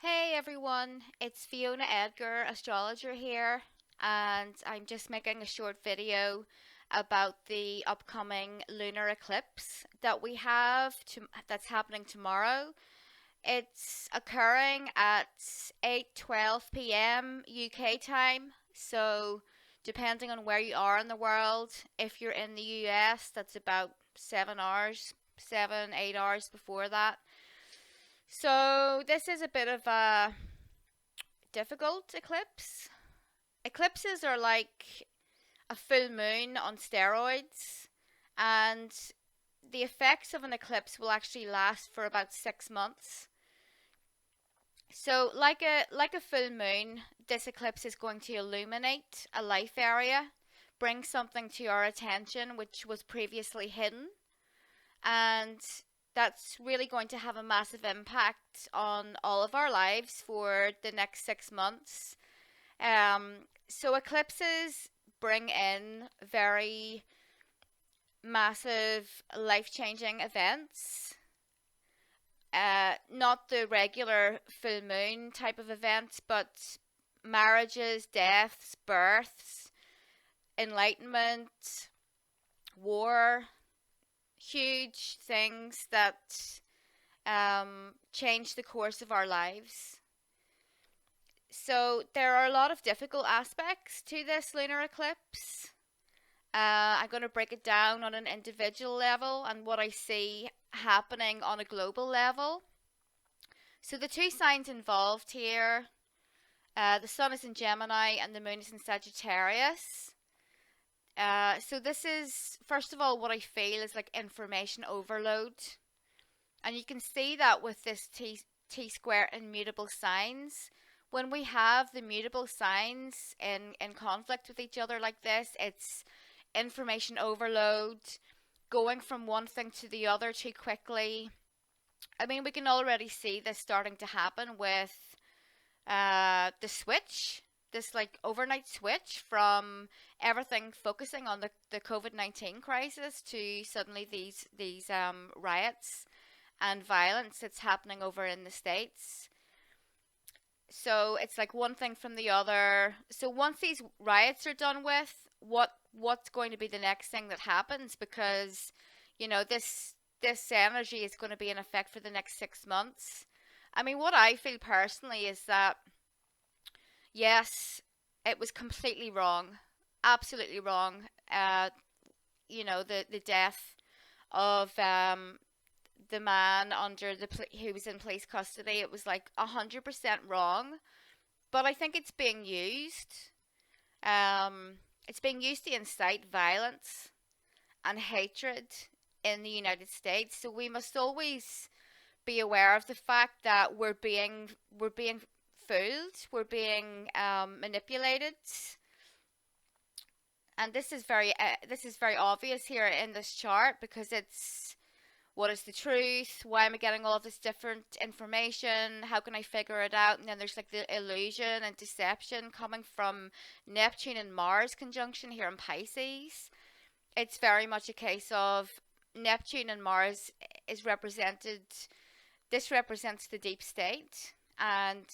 Hey everyone, it's Fiona Edgar, astrologer here, and I'm just making a short video about the upcoming lunar eclipse that we have that's happening tomorrow. It's occurring at 8:12 p.m. UK time, so depending on where you are in the world, if you're in the US, that's about 7 hours, 7, 8 hours before that. So this is a bit of a difficult eclipse. Eclipses are like a full moon on steroids, and the effects of an eclipse will actually last for about 6 months. So, like a full moon, this eclipse is going to illuminate a life area, bring something to our attention which was previously hidden, and that's really going to have a massive impact on all of our lives for the next 6 months. So eclipses bring in very massive life-changing events. Not the regular full moon type of events, but marriages, deaths, births, enlightenment, war, huge things that change the course of our lives. So there are a lot of difficult aspects to this lunar eclipse. I'm going to break it down on an individual level and what I see happening on a global level. So the two signs involved here, the sun is in Gemini and the moon is in Sagittarius. So this is, first of all, what I feel is like information overload. And you can see that with this T square and mutable signs. When we have the mutable signs in conflict with each other like this, it's information overload, going from one thing to the other too quickly. I mean, we can already see this starting to happen with the switch, this like overnight switch from everything focusing on the COVID-19 crisis to suddenly these riots and violence that's happening over in the States. So it's like one thing from the other. So once these riots are done with, what's going to be the next thing that happens? Because this energy is going to be in effect for the next 6 months. I mean, what I feel personally is that yes, it was completely wrong, absolutely wrong. The death of the man under who was in police custody. It was like 100% wrong, but I think it's being used. It's being used to incite violence and hatred in the United States. So we must always be aware of the fact that we're being fooled, we're being manipulated, and this is very obvious here in this chart because it's what is the truth? Why am I getting all of this different information? How can I figure it out? And then there's like the illusion and deception coming from Neptune and Mars conjunction here in Pisces. It's very much a case of Neptune and Mars is represented, this represents the deep state and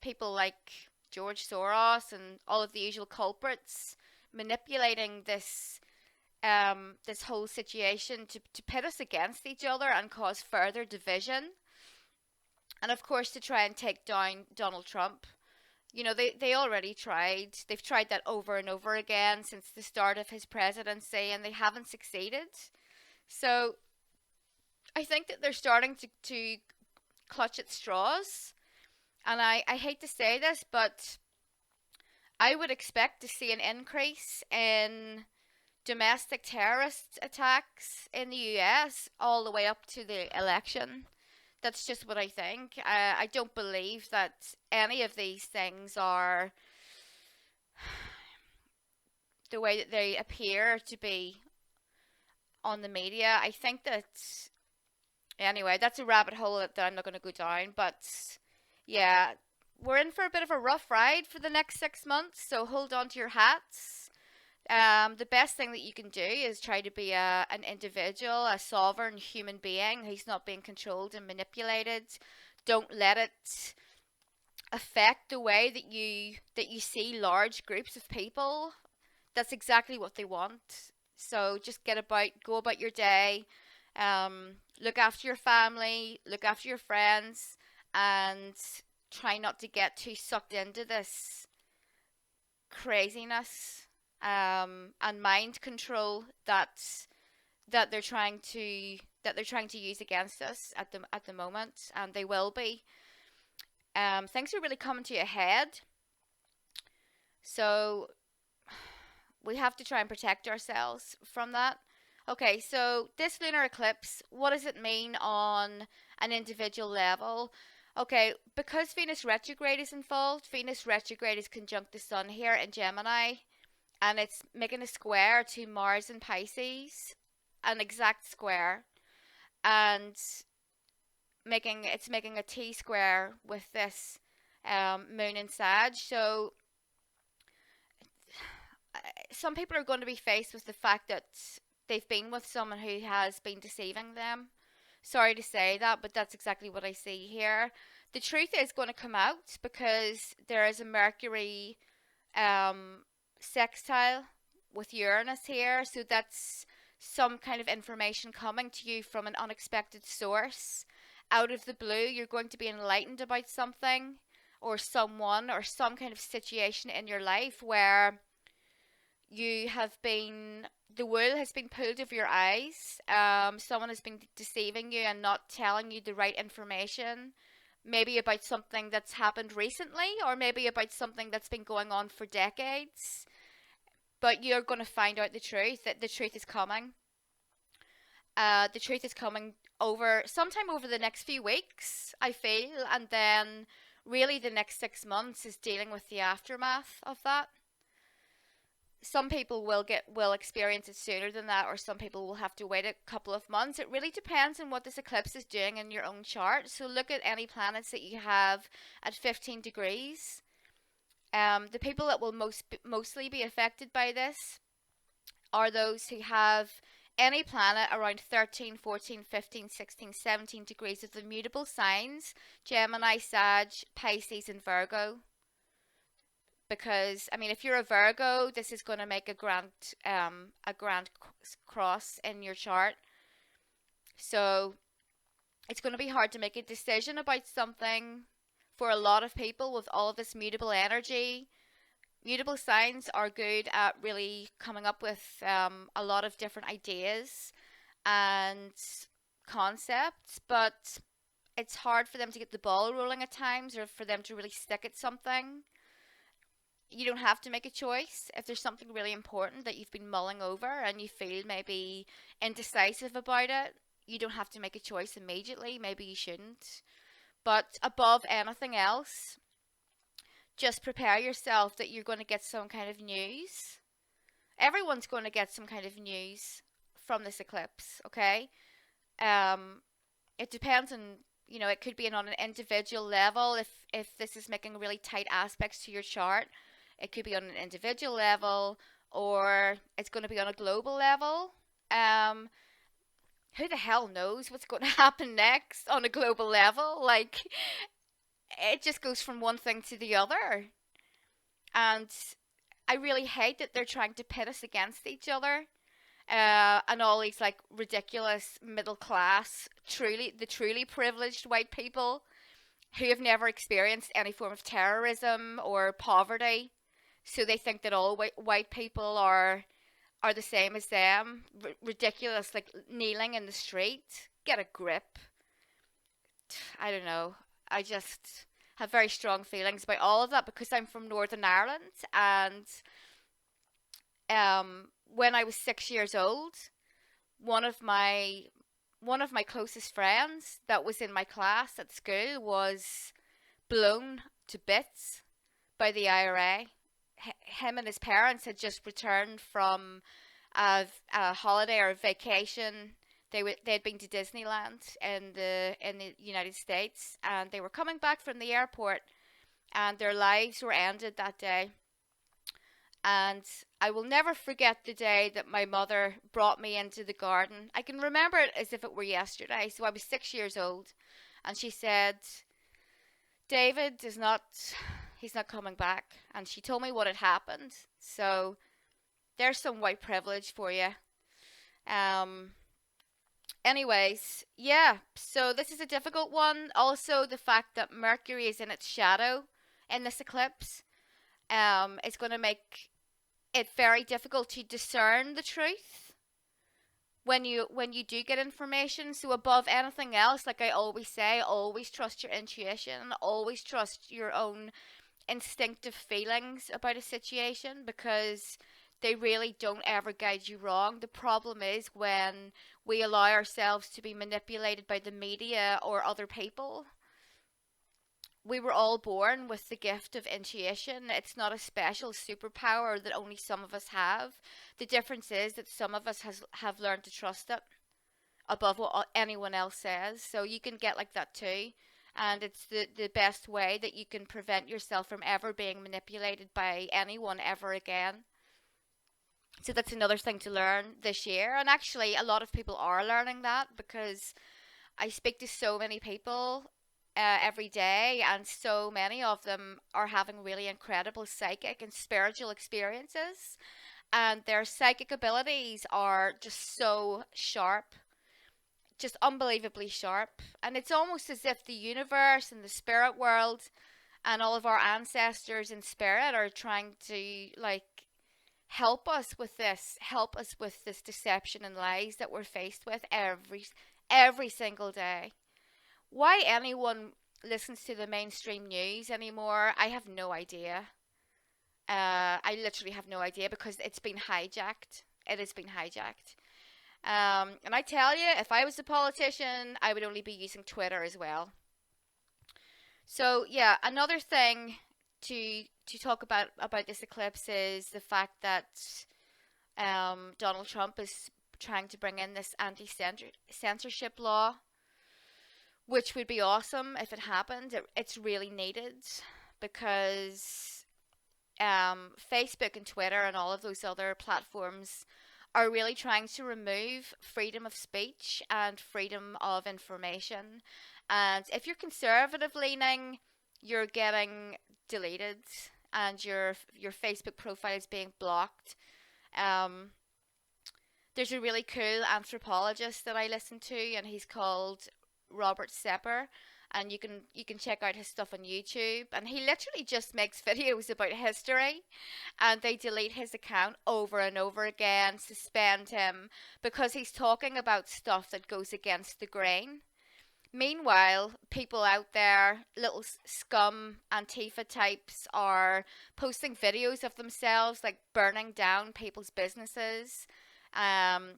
people like George Soros and all of the usual culprits manipulating this whole situation to pit us against each other and cause further division. And of course, to try and take down Donald Trump. They already tried. They've tried that over and over again since the start of his presidency, and they haven't succeeded. So I think that they're starting to clutch at straws. And I hate to say this, but I would expect to see an increase in domestic terrorist attacks in the US all the way up to the election. That's just what I think. I don't believe that any of these things are the way that they appear to be on the media. I think that, anyway, that's a rabbit hole that I'm not going to go down. But yeah, we're in for a bit of a rough ride for the next 6 months, so hold on to your hats. The best thing that you can do is try to be an individual, a sovereign human being who's not being controlled and manipulated. Don't let it affect the way that you see large groups of people. That's exactly what they want. So just go about your day, look after your family, look after your friends, and try not to get too sucked into this craziness, and mind control that they're trying to use against us at the moment, and they will be. Things are really coming to a head, so we have to try and protect ourselves from that. Okay, so this lunar eclipse, what does it mean on an individual level? Okay, because Venus retrograde is involved, Venus retrograde is conjunct the Sun here in Gemini, and it's making a square to Mars in Pisces, an exact square, and making a T square with this moon in Sag. So some people are going to be faced with the fact that they've been with someone who has been deceiving them. Sorry to say that, but that's exactly what I see here. The truth is going to come out because there is a Mercury sextile with Uranus here, so that's some kind of information coming to you from an unexpected source. Out of the blue, you're going to be enlightened about something or someone or some kind of situation in your life where you have been the wool has been pulled over your eyes. Someone has been deceiving you and not telling you the right information. Maybe about something that's happened recently, or maybe about something that's been going on for decades. But you're going to find out the truth. That the truth is coming. The truth is coming over sometime over the next few weeks, I feel, and then really the next 6 months is dealing with the aftermath of that. Some people will experience it sooner than that, or some people will have to wait a couple of months. It really depends on what this eclipse is doing in your own chart. So look at any planets that you have at 15 degrees. The people that will mostly be affected by this are those who have any planet around 13, 14, 15, 16, 17 degrees of the mutable signs: Gemini, Sag, Pisces, and Virgo. Because I mean, if you're a Virgo, this is going to make a grand cross in your chart. So it's going to be hard to make a decision about something for a lot of people with all of this mutable energy. Mutable signs are good at really coming up with a lot of different ideas and concepts, but it's hard for them to get the ball rolling at times, or for them to really stick at something. You don't have to make a choice. If there's something really important that you've been mulling over and you feel maybe indecisive about it, you don't have to make a choice immediately. Maybe you shouldn't. But above anything else, just prepare yourself that you're going to get some kind of news. Everyone's going to get some kind of news from this eclipse, okay? It depends on, it could be on an individual level. If this is making really tight aspects to your chart, it could be on an individual level, or it's going to be on a global level. Who the hell knows what's going to happen next on a global level? Like, it just goes from one thing to the other. And I really hate that they're trying to pit us against each other. And all these like ridiculous middle class, truly privileged white people who have never experienced any form of terrorism or poverty. So they think that all white people are the same as them. Ridiculous, like kneeling in the street. Get a grip. I don't know. I just have very strong feelings about all of that because I'm from Northern Ireland, and when I was 6 years old, one of my closest friends that was in my class at school was blown to bits by the IRA. Him and his parents had just returned from a holiday or a vacation. They had been to Disneyland in the United States, and they were coming back from the airport, and their lives were ended that day. And I will never forget the day that my mother brought me into the garden. I can remember it as if it were yesterday. So I was 6 years old, and she said, David is not, he's not coming back. And she told me what had happened. So there's some white privilege for you. Um, Anyways, yeah, so this is a difficult one. Also, the fact that Mercury is in its shadow in this eclipse is going to make it very difficult to discern the truth when you do get information. So above anything else, like I always say, always trust your intuition, always trust your own instinctive feelings about a situation, because they really don't ever guide you wrong. The problem is when we allow ourselves to be manipulated by the media or other people. We were all born with the gift of intuition. It's not a special superpower that only some of us have. The difference is that some of us have learned to trust it above what anyone else says. So you can get like that too. And it's the best way that you can prevent yourself from ever being manipulated by anyone ever again. So that's another thing to learn this year. And actually, a lot of people are learning that, because I speak to so many people every day, and so many of them are having really incredible psychic and spiritual experiences. And their psychic abilities are just so sharp, just unbelievably sharp. And it's almost as if the universe and the spirit world and all of our ancestors in spirit are trying to, like, help us with this deception and lies that we're faced with every single day. Why anyone listens to the mainstream news anymore, I have no idea. I literally have no idea, because it's been hijacked. It has been hijacked. And I tell you, if I was a politician, I would only be using Twitter as well. So yeah, another thing to talk about this eclipse is the fact that Donald Trump is trying to bring in this anti-censorship law, which would be awesome if it happened. It's really needed, because Facebook and Twitter and all of those other platforms are really trying to remove freedom of speech and freedom of information. And if you're conservative leaning, you're getting deleted, and your Facebook profile is being blocked. Um, there's a really cool anthropologist that I listen to, and he's called Robert Sepper, and you can check out his stuff on YouTube. And he literally just makes videos about history, and they delete his account over and over again, suspend him, because he's talking about stuff that goes against the grain. Meanwhile, people out there, little scum Antifa types, are posting videos of themselves like burning down people's businesses, um,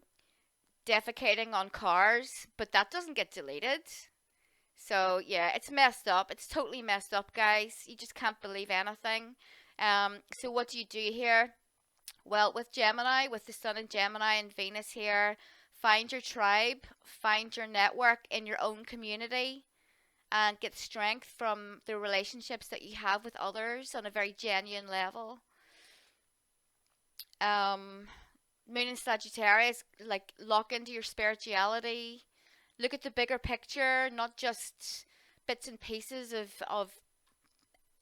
defecating on cars, but that doesn't get deleted. So yeah, it's messed up. It's totally messed up, guys. You just can't believe anything. So what do you do here? Well, with Gemini, with the Sun in Gemini and Venus here, find your tribe, find your network in your own community, and get strength from the relationships that you have with others on a very genuine level. Um, Moon in Sagittarius, like, lock into your spirituality. Look at the bigger picture, not just bits and pieces of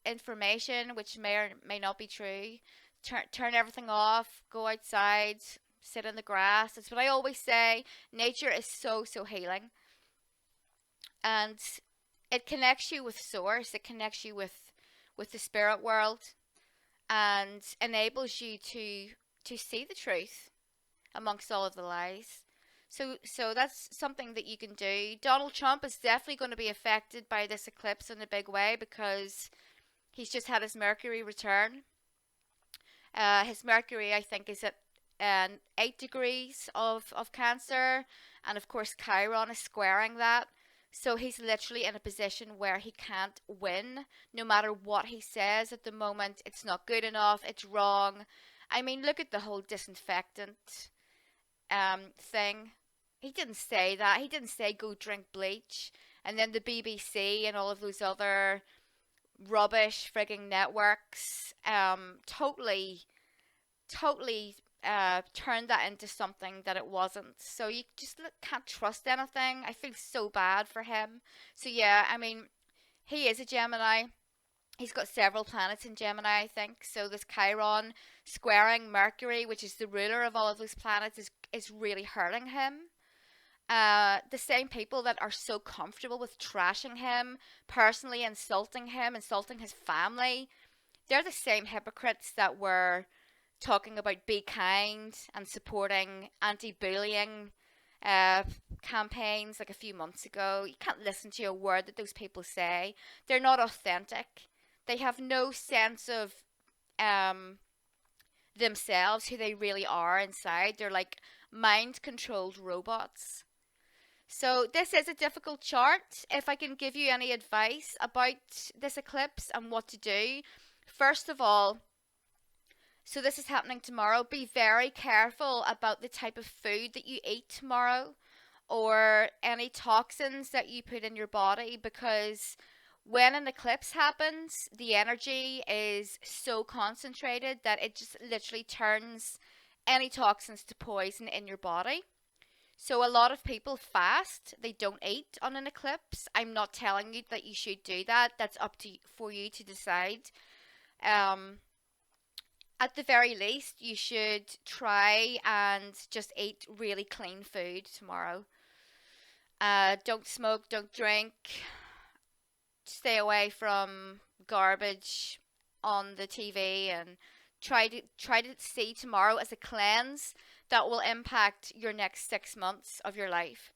information which may or may not be true. Turn everything off, go outside, sit in the grass. That's what I always say. Nature is so, so healing. And it connects you with source, it connects you with the spirit world, and enables you to see the truth amongst all of the lies. So that's something that you can do. Donald Trump is definitely going to be affected by this eclipse in a big way, because he's just had his Mercury return. His Mercury, I think, is at 8 degrees of Cancer, and of course Chiron is squaring that. So he's literally in a position where he can't win, no matter what he says at the moment. It's not good enough, it's wrong. I mean, look at the whole disinfectant thing. He didn't say that. He didn't say go drink bleach. And then the BBC and all of those other rubbish frigging networks totally turned that into something that it wasn't. So you just can't trust anything. I feel so bad for him. So yeah, I mean, He is a Gemini. He's got several planets in Gemini, I think. So this Chiron squaring Mercury, which is the ruler of all of those planets, is really hurting him. The same people that are so comfortable with trashing him, personally insulting him, insulting his family, they're the same hypocrites that were talking about be kind and supporting anti-bullying uh, campaigns like a few months ago. You can't listen to a word that those people say. They're not authentic. They have no sense of um, themselves, who they really are inside. They're like mind controlled robots. So, this is a difficult chart. If I can give you any advice about this eclipse and what to do, first of all, so this is happening tomorrow, be very careful about the type of food that you eat tomorrow or any toxins that you put in your body, because when an eclipse happens, the energy is so concentrated that it just literally turns any toxins to poison in your body. So a lot of people fast, they don't eat on an eclipse. I'm not telling you that you should do that. That's up to for you to decide. Um, at the very least, you should try and just eat really clean food tomorrow. Don't smoke, don't drink, stay away from garbage on the TV, and try to see tomorrow as a cleanse that will impact your next 6 months of your life.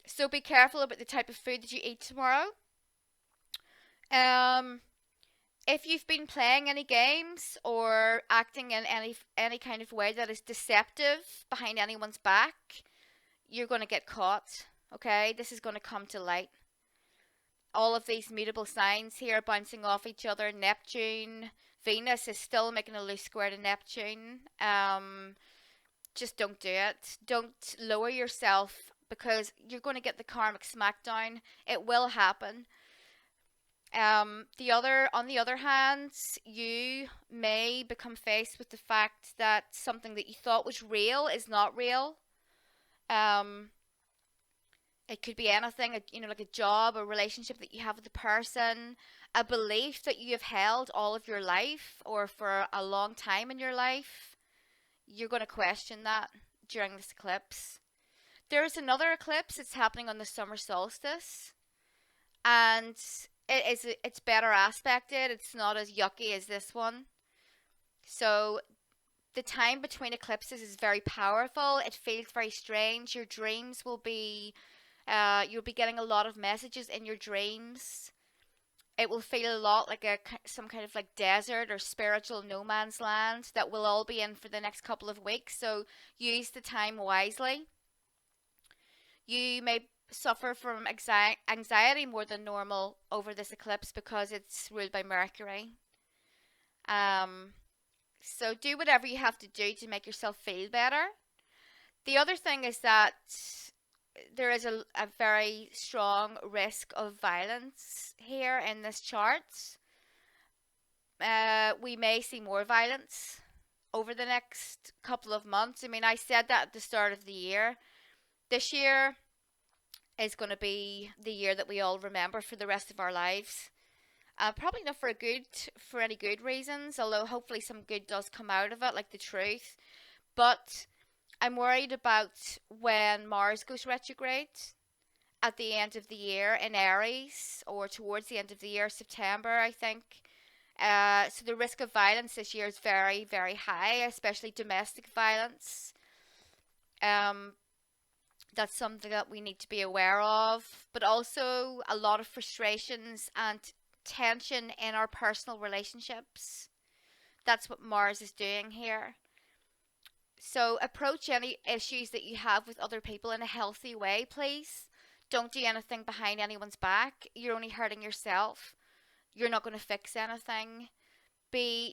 So be careful about the type of food that you eat tomorrow. Um, if you've been playing any games or acting in any kind of way that is deceptive behind anyone's back, you're going to get caught. Okay, this is going to come to light. All of these mutable signs here bouncing off each other. Neptune, Venus is still making a loose square to Neptune. Just don't do it. Don't lower yourself, because you're going to get the karmic smackdown. It will happen. On the other hand, you may become faced with the fact that something that you thought was real is not real. Um, it could be anything, like a job, a relationship that you have with a person, a belief that you have held all of your life or for a long time in your life. You're going to question that during this eclipse. There's another eclipse. It's happening on the summer solstice, and it's better aspected. It's not as yucky as this one. So the time between eclipses is very powerful. It feels very strange. Your dreams will be you'll be getting a lot of messages in your dreams. It will feel a lot like some kind of like desert or spiritual no man's land that we'll all be in for the next couple of weeks. So use the time wisely. You may suffer from anxiety more than normal over this eclipse because it's ruled by Mercury. Um, so do whatever you have to do to make yourself feel better. The other thing is that there is a very strong risk of violence here in this chart. We may see more violence over the next couple of months. I mean, I said that at the start of the year. This year is going to be the year that we all remember for the rest of our lives. Probably not for any good reasons, although hopefully some good does come out of it, like the truth. But I'm worried about when Mars goes retrograde at the end of the year in Aries, or towards the end of the year, September, I think. So the risk of violence this year is very, very high, especially domestic violence. Um, that's something that we need to be aware of, but also a lot of frustrations and tension in our personal relationships. That's what Mars is doing here. So approach any issues that you have with other people in a healthy way, please. Don't do anything behind anyone's back. You're only hurting yourself. You're not going to fix anything.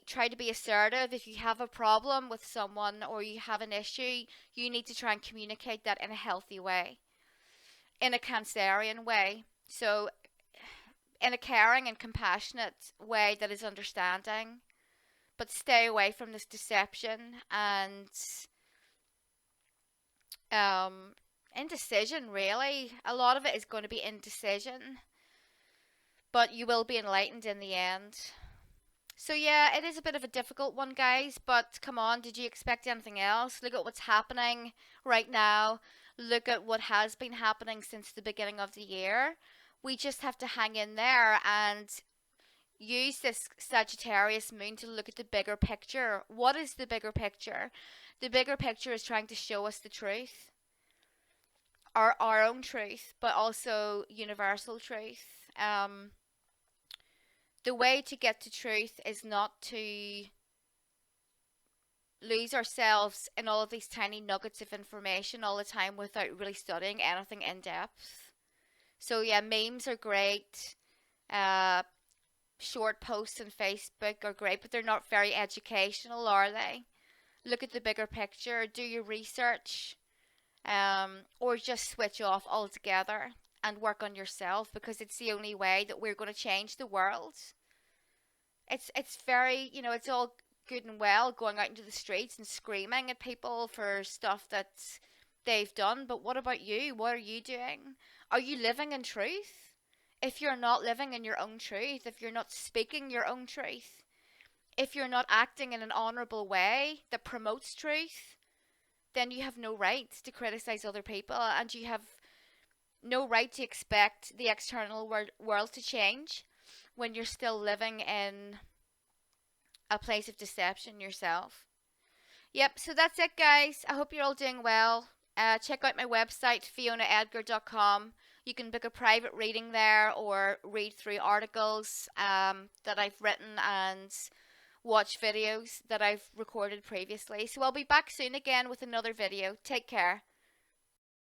Try to be assertive. If you have a problem with someone or you have an issue, you need to try and communicate that in a healthy way, in a Cancerian way. So in a caring and compassionate way that is understanding, but stay away from this deception and indecision. Really, a lot of it is going to be indecision. but you will be enlightened in the end. So yeah, it is a bit of a difficult one, guys, but come on, did you expect anything else? Look at what's happening right now. Look at what has been happening since the beginning of the year. We just have to hang in there and use this Sagittarius moon to look at the bigger picture. What is the bigger picture? The bigger picture is trying to show us the truth, our own truth, but also universal truth. The way to get to truth is not to lose ourselves in all of these tiny nuggets of information all the time without really studying anything in depth. So yeah, memes are great. Uh, Short posts on Facebook are great, but they're not very educational, are they? Look at the bigger picture, do your research, or just switch off altogether and work on yourself, because it's the only way that we're going to change the world. It's very, it's all good and well going out into the streets and screaming at people for stuff that they've done, but what about you? What are you doing? Are you living in truth? If you're not living in your own truth, if you're not speaking your own truth, if you're not acting in an honorable way that promotes truth, then you have no right to criticize other people, and you have no right to expect the external world to change when you're still living in a place of deception yourself. Yep, so that's it, guys. I hope you're all doing well. Check out my website, fionaedgar.com. You can book a private reading there or read through articles that I've written and watch videos that I've recorded previously. So I'll be back soon again with another video. Take care.